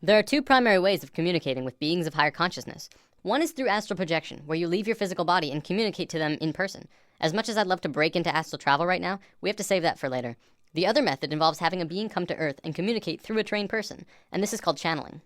There are two primary ways of communicating with beings of higher consciousness. One is through astral projection, where you leave your physical body and communicate to them in person. As much as I'd love to break into astral travel right now, we have to save that for later. The other method involves having a being come to Earth and communicate through a trained person, and this is called channeling.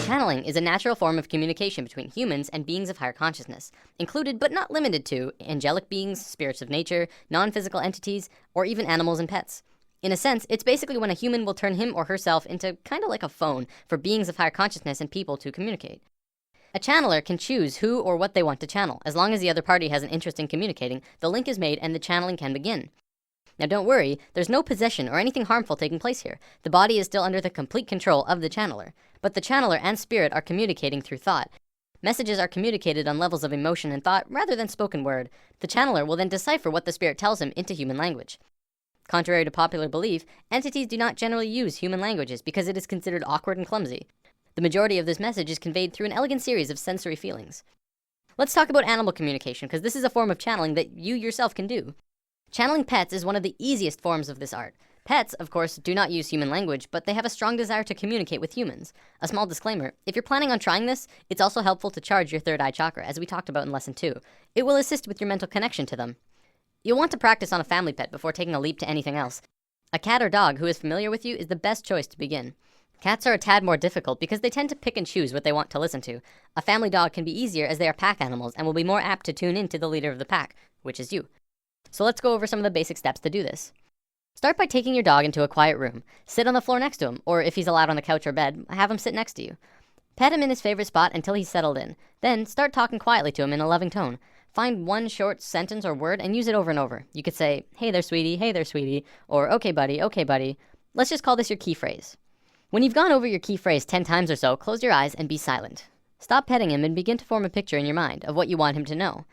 Channeling is a natural form of communication between humans and beings of higher consciousness, included but not limited to angelic beings, spirits of nature, non-physical entities, or even animals and pets. In a sense, it's basically when a human will turn him or herself into kind of like a phone for beings of higher consciousness and people to communicate. A channeler can choose who or what they want to channel. As long as the other party has an interest in communicating, the link is made and the channeling can begin. Now don't worry, there's no possession or anything harmful taking place here. The body is still under the complete control of the channeler. But the channeler and spirit are communicating through thought. Messages are communicated on levels of emotion and thought rather than spoken word. The channeler will then decipher what the spirit tells him into human language. Contrary to popular belief, entities do not generally use human languages because it is considered awkward and clumsy. The majority of this message is conveyed through an elegant series of sensory feelings. Let's talk about animal communication, because this is a form of channeling that you yourself can do. Channeling pets is one of the easiest forms of this art. Pets, of course, do not use human language, but they have a strong desire to communicate with humans. A small disclaimer, if you're planning on trying this, it's also helpful to charge your third eye chakra, as we talked about in lesson 2. It will assist with your mental connection to them. You'll want to practice on a family pet before taking a leap to anything else. A cat or dog who is familiar with you is the best choice to begin. Cats are a tad more difficult because they tend to pick and choose what they want to listen to. A family dog can be easier as they are pack animals and will be more apt to tune in to the leader of the pack, which is you. So let's go over some of the basic steps to do this. Start by taking your dog into a quiet room. Sit on the floor next to him, or if he's allowed on the couch or bed, have him sit next to you. Pet him in his favorite spot until he's settled in. Then start talking quietly to him in a loving tone. Find one short sentence or word and use it over and over. You could say, hey there sweetie, or okay buddy. Let's just call this your key phrase. When you've gone over your key phrase 10 times or so, close your eyes and be silent. Stop petting him and begin to form a picture in your mind of what you want him to know.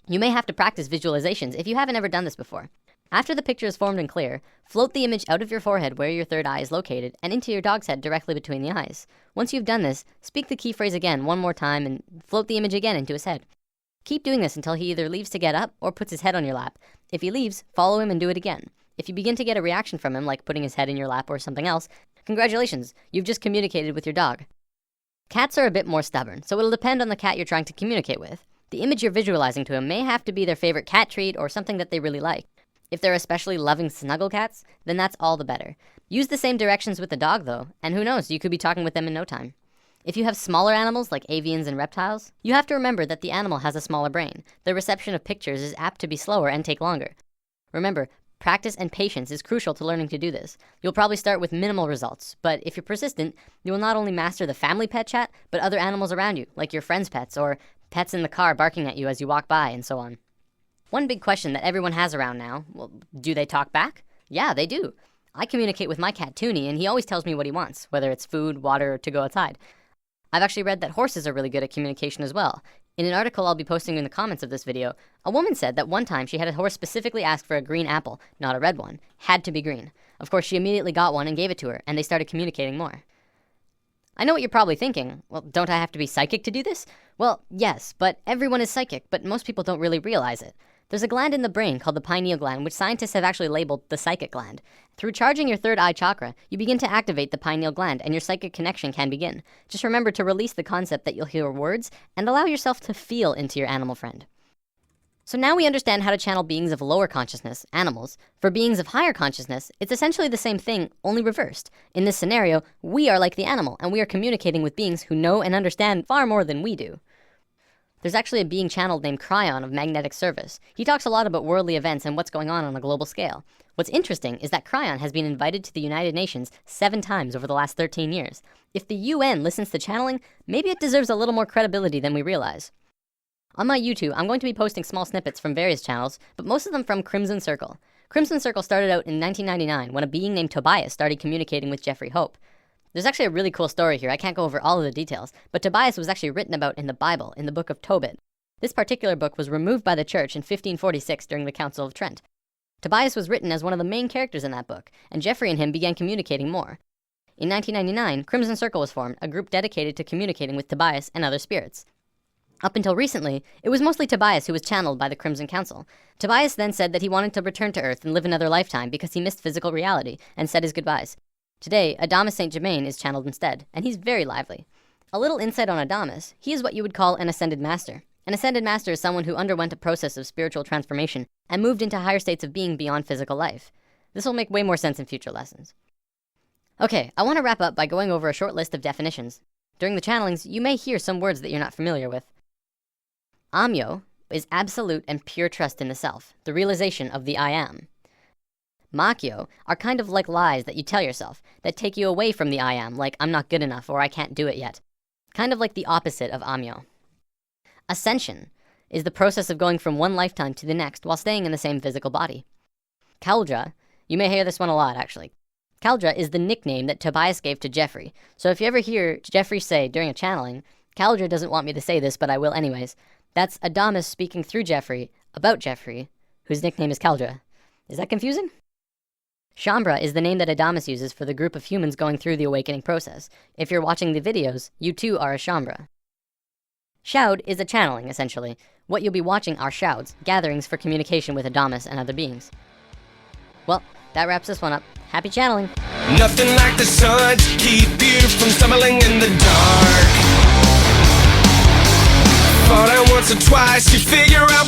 You may have to practice visualizations if you haven't ever done this before. After the picture is formed and clear, float the image out of your forehead where your third eye is located and into your dog's head directly between the eyes. Once you've done this, speak the key phrase again one more time and float the image again into his head. Keep doing this until he either leaves to get up or puts his head on your lap. If he leaves, follow him and do it again. If you begin to get a reaction from him, like putting his head in your lap or something else, congratulations, you've just communicated with your dog. Cats are a bit more stubborn, so it'll depend on the cat you're trying to communicate with. The image you're visualizing to him may have to be their favorite cat treat or something that they really like. If they're especially loving snuggle cats, then that's all the better. Use the same directions with the dog though, and who knows, you could be talking with them in no time. If you have smaller animals like avians and reptiles, you have to remember that the animal has a smaller brain. The reception of pictures is apt to be slower and take longer. Remember, practice and patience is crucial to learning to do this. You'll probably start with minimal results, but if you're persistent, you will not only master the family pet chat, but other animals around you, like your friends' pets or pets in the car barking at you as you walk by and so on. One big question that everyone has around now, well, do they talk back? Yeah, they do. I communicate with my cat Toonie and he always tells me what he wants, whether it's food, water, or to go outside. I've actually read that horses are really good at communication as well. In an article I'll be posting in the comments of this video, a woman said that one time she had a horse specifically ask for a green apple, not a red one. Had to be green. Of course, she immediately got one and gave it to her, and they started communicating more. I know what you're probably thinking. Well, don't I have to be psychic to do this? Well, yes, but everyone is psychic, but most people don't really realize it. There's a gland in the brain called the pineal gland, which scientists have actually labeled the psychic gland. Through charging your third eye chakra, you begin to activate the pineal gland and your psychic connection can begin. Just remember to release the concept that you'll hear words and allow yourself to feel into your animal friend. So now we understand how to channel beings of lower consciousness, animals. For beings of higher consciousness, it's essentially the same thing, only reversed. In this scenario, we are like the animal and we are communicating with beings who know and understand far more than we do. There's actually a being channeled named Kryon of Magnetic Service. He talks a lot about worldly events and what's going on a global scale. What's interesting is that Kryon has been invited to the United Nations 7 times over the last 13 years. If the UN listens to channeling, maybe it deserves a little more credibility than we realize. On my YouTube, I'm going to be posting small snippets from various channels, but most of them from Crimson Circle. Crimson Circle started out in 1999 when a being named Tobias started communicating with Jeffrey Hope. There's actually a really cool story here. I can't go over all of the details, but Tobias was actually written about in the Bible, in the book of Tobit. This particular book was removed by the church in 1546 during the Council of Trent. Tobias was written as one of the main characters in that book, and Jeffrey and him began communicating more. In 1999, Crimson Circle was formed, a group dedicated to communicating with Tobias and other spirits. Up until recently, it was mostly Tobias who was channeled by the Crimson Council. Tobias then said that he wanted to return to Earth and live another lifetime because he missed physical reality and said his goodbyes. Today, Adamus St. Germain is channeled instead, and he's very lively. A little insight on Adamus: he is what you would call an Ascended Master. An Ascended Master is someone who underwent a process of spiritual transformation and moved into higher states of being beyond physical life. This will make way more sense in future lessons. Okay, I want to wrap up by going over a short list of definitions. During the channelings, you may hear some words that you're not familiar with. Amyo is absolute and pure trust in the self, the realization of the I am. Makyo are kind of like lies that you tell yourself, that take you away from the I am, like I'm not good enough or I can't do it yet. Kind of like the opposite of Amyo. Ascension is the process of going from one lifetime to the next while staying in the same physical body. Kaldra, you may hear this one a lot actually. Kaldra is the nickname that Tobias gave to Jeffrey. So if you ever hear Jeffrey say during a channeling, Kaldra doesn't want me to say this, but I will anyways, that's Adamus speaking through Jeffrey about Jeffrey, whose nickname is Kaldra. Is that confusing? Shambra is the name that Adamus uses for the group of humans going through the awakening process. If you're watching the videos, you too are a Shambra. Shoud is a channeling, essentially. What you'll be watching are shouds, gatherings for communication with Adamus and other beings. Well, that wraps this one up. Happy channeling! Nothing like the sun to keep you from stumbling in the dark. Thought I once or twice you figure out